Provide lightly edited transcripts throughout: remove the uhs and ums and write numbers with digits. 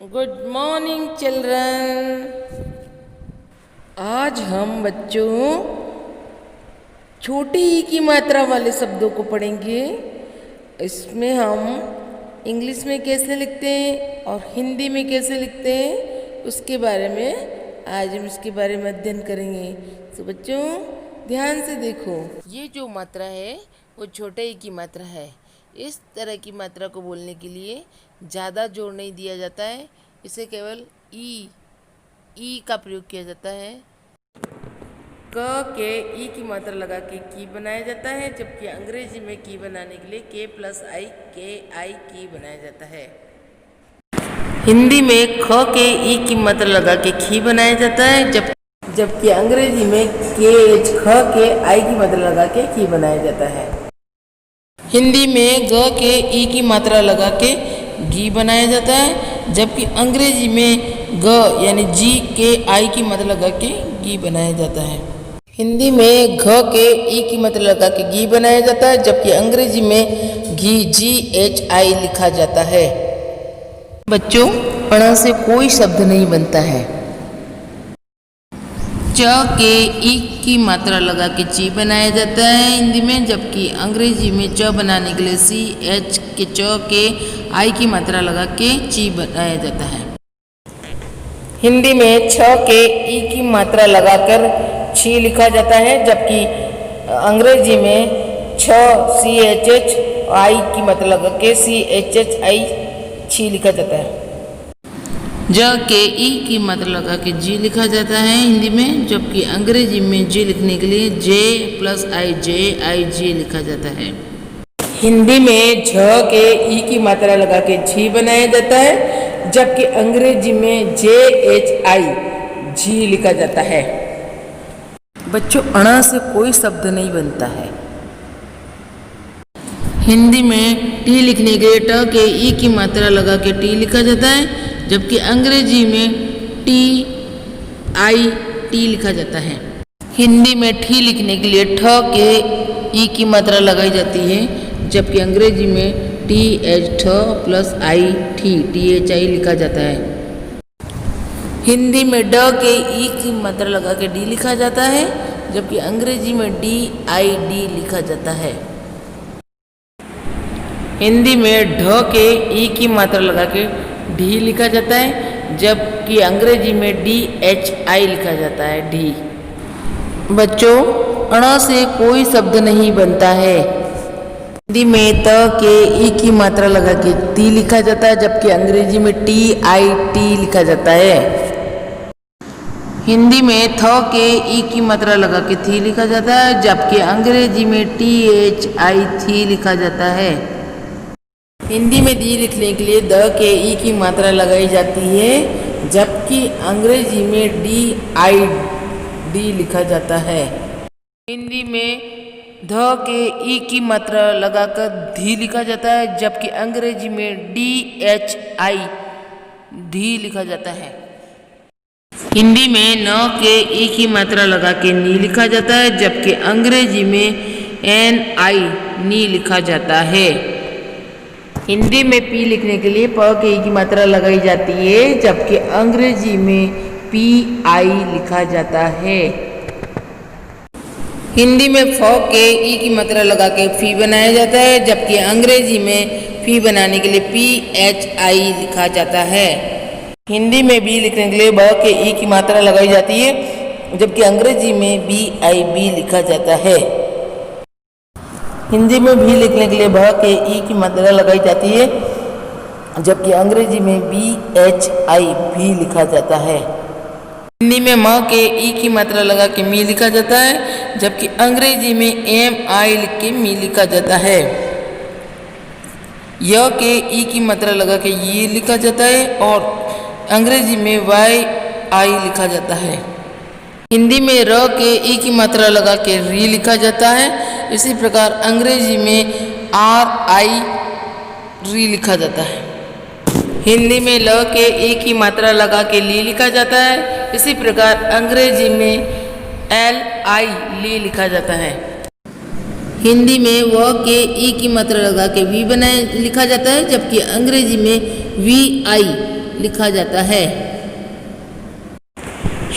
Good morning children. आज हम बच्चों छोटी ई की मात्रा वाले शब्दों को पढ़ेंगे। इसमें हम इंग्लिश में कैसे लिखते हैं और हिंदी में कैसे लिखते हैं उसके बारे में आज हम इसके बारे में अध्ययन करेंगे। तो बच्चों ध्यान से देखो, ये जो मात्रा है वो छोटे ई की मात्रा है। इस तरह की मात्रा को बोलने के लिए ज़्यादा जोर नहीं दिया जाता है, इसे केवल ई का प्रयोग किया जाता है। क के ई की मात्रा लगा के की बनाया जाता है, जबकि अंग्रेजी में की बनाने के लिए के प्लस आई के आई की बनाया जाता है। हिंदी में ख के ई की मात्रा लगा के खी बनाया जाता है, जबकि अंग्रेजी में के एच ख के आई की मात्रा लगा के की बनाया जाता है। हिंदी में ग के ई की मात्रा लगा के घी बनाया जाता है, जबकि अंग्रेजी में ग यानी जी के आई की मात्रा लगा के घी बनाया जाता है। हिंदी में घ के ई की मात्रा लगा के घी बनाया जाता है, जबकि अंग्रेजी में घी जी एच आई लिखा जाता है। बच्चों अण से कोई शब्द नहीं बनता है। च के ई की मात्रा लगा के ची बनाया जाता है हिंदी में, जबकि अंग्रेजी में च बनाने के लिए सी एच के च के आई की मात्रा लगा के ची बनाया जाता है। हिंदी में छ के ई की मात्रा लगाकर छी लिखा जाता है, जबकि अंग्रेजी में छ सी एच एच आई की मात्रा लगा के सी एच एच आई छी लिखा जाता है। ज के ई की मात्रा लगा के जी लिखा जाता है हिंदी में, जबकि अंग्रेजी में जी लिखने के लिए जे प्लस आई जी लिखा जाता है। हिंदी में झ के ई की मात्रा लगा के झी बनाया जाता है, जबकि अंग्रेजी में जे एच आई जी लिखा जाता है। बच्चों अण से कोई शब्द नहीं बनता है। हिंदी में टी लिखने के लिए ट के ई की मात्रा लगा के टी लिखा जाता है, जबकि अंग्रेजी में टी आई टी लिखा जाता है। हिंदी में ठी लिखने के लिए ठ के ई की मात्रा लगाई जाती है, जबकि अंग्रेजी में टी एच ठ plus I T H I लिखा जाता है। हिंदी में ड के ई की मात्रा लगा के डी लिखा जाता है, जबकि अंग्रेजी में डी आई डी लिखा जाता है। हिंदी में ढ के ई की मात्रा लगा के ढी लिखा जाता है, जबकि अंग्रेजी में डी एच आई लिखा जाता है ढी। बच्चों अण से कोई शब्द नहीं बनता है। हिंदी में त के ई की मात्रा लगा के ती लिखा जाता है, जबकि अंग्रेजी में टी आई टी लिखा जाता है। हिंदी में थ के ई की मात्रा लगा के थी लिखा जाता है, जबकि अंग्रेजी में टी एच आई थी लिखा जाता है। हिंदी में दी लिखने के लिए द के ई की मात्रा लगाई जाती है, जबकि अंग्रेजी में डी आई डी लिखा जाता है। हिंदी में ध के ई की मात्रा लगाकर धी लिखा जाता है, जबकि अंग्रेजी में डी एच आई धी लिखा जाता है। हिंदी में न के ई की मात्रा लगा के नी लिखा जाता है, जबकि अंग्रेजी में एन आई नी लिखा जाता है। हिंदी में पी लिखने के लिए प के ई की मात्रा लगाई जाती है, जबकि अंग्रेजी में पी आई लिखा जाता है। हिंदी में फ के ई की मात्रा लगा के फी बनाया जाता है, जबकि अंग्रेजी में फी बनाने के लिए पी एच आई लिखा जाता है। हिंदी में बी लिखने के लिए ब के ई की मात्रा लगाई जाती है, जबकि अंग्रेजी में बी आई बी लिखा जाता है। हिंदी में भी लिखने के लिए भ के ई की मात्रा लगाई जाती है, जबकि अंग्रेजी में बी एच आई भी लिखा जाता है। हिंदी में म के ई की मात्रा लगा के मी लिखा जाता है, जबकि अंग्रेजी में एम आई लिख के मी लिखा जाता है। य के ई की मात्रा लगा के ये लिखा जाता है और अंग्रेजी में वाई आई लिखा जाता है। हिंदी में र के ई की मात्रा लगा के री लिखा जाता है, इसी प्रकार अंग्रेजी में आर आई री लिखा जाता है। हिंदी में ल के ई की मात्रा लगा के ली लिखा जाता है, इसी प्रकार अंग्रेजी में एल आई ली लिखा जाता है। हिंदी में व के ई की मात्रा लगा के वी बनाए लिखा जाता है, जबकि अंग्रेजी में वी आई लिखा जाता है।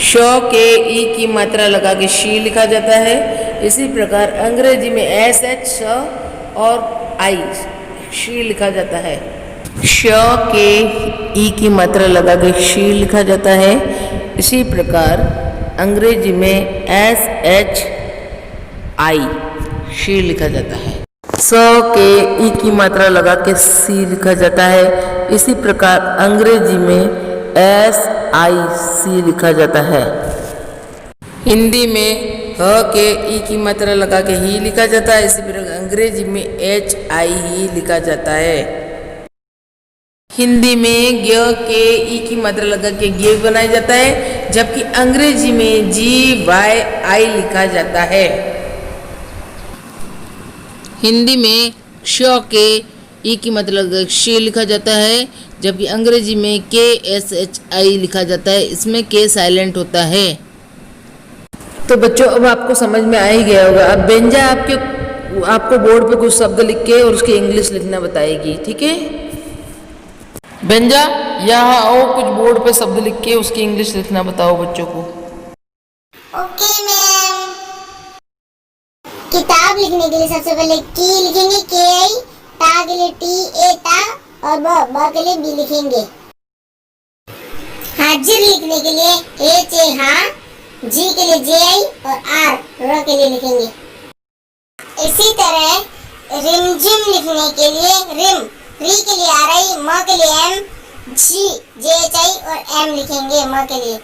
श के ई की मात्रा लगा के शी लिखा जाता है। इसी प्रकार अंग्रेजी में एस एच श और आई शी लिखा जाता है। श के ई की मात्रा लगा के शी लिखा जाता है। इसी प्रकार अंग्रेजी में एस एच आई शी लिखा जाता है। स के ई की मात्रा लगा के सी लिखा जाता है। इसी प्रकार अंग्रेजी में एस आई सी लिखा जाता है। हिंदी में ह के ई की मात्रा लगा के ही लिखा जाता है। इसी प्रकार अंग्रेजी में एच आई ही लिखा जाता है। हिंदी में ग के ई की मात्रा लगा के गे बनाया जाता है, जबकि अंग्रेजी में जी वाई आई लिखा जाता है। हिंदी में श के ई की मात्रा लगा के शी लिखा जाता है, जबकि अंग्रेजी में के एस एच आई लिखा जाता है। इसमें के साइलेंट होता है। तो बच्चों अब आपको समझ में आ ही गया होगा। अब बेंजा आपको बोर्ड पे कुछ शब्द लिख के और उसकी इंग्लिश लिखना बताएगी, ठीक है। बेंजा यहाँ आओ, कुछ बोर्ड पे शब्द लिख के उसकी इंग्लिश लिखना बताओ बच्चों को। Okay ma'am. किताब लिखने के लिए सबसे पहले की लिखेंगे, के आई, ता के लिए टी ए ता और ब के लिए बी लिखेंगे। हाजिर लिखने के लिए एच ए हा, जी के लिए जे आई और आर र के लिए लिखेंगे। इसी तरह रिमझिम लिखने के लिए रिम, री के लिए आर आई, म के लिए M, ji J H I और एम लिखेंगे म के लिए।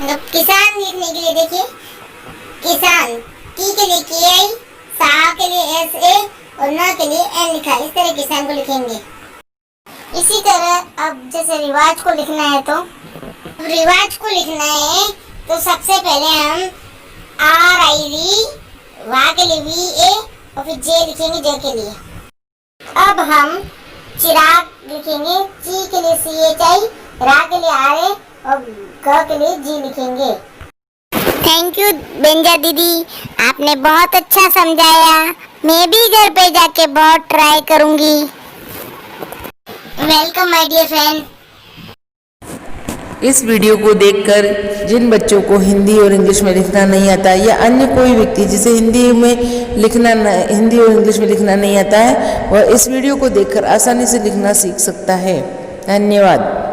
मतलब किसान लिखने के लिए देखिए, किसान की के लिए के आई, सा के लिए एस ए और न के लिए एन लिखा। इस तरह किसान को लिखेंगे। इसी तरह अब जैसे रिवाज को लिखना है, तो रिवाज को लिखना है तो सबसे पहले हम आर आई री, वा के लिए वी ए और फिर जे लिखेंगे जे के लिए। अब हम चिराग लिखेंगे, ची के लिए सी एच आई, रा के लिए आर ए और ग के लिए जी लिखेंगे। थैंक यू बेंजा दीदी, आपने बहुत अच्छा समझाया। मैं भी घर पे जाके बहुत ट्राई करूंगी। Welcome my dear friend. इस वीडियो को देखकर जिन बच्चों को हिंदी और इंग्लिश में लिखना नहीं आता, या अन्य कोई व्यक्ति जिसे हिंदी और इंग्लिश में लिखना नहीं आता है, वह इस वीडियो को देखकर आसानी से लिखना सीख सकता है। धन्यवाद।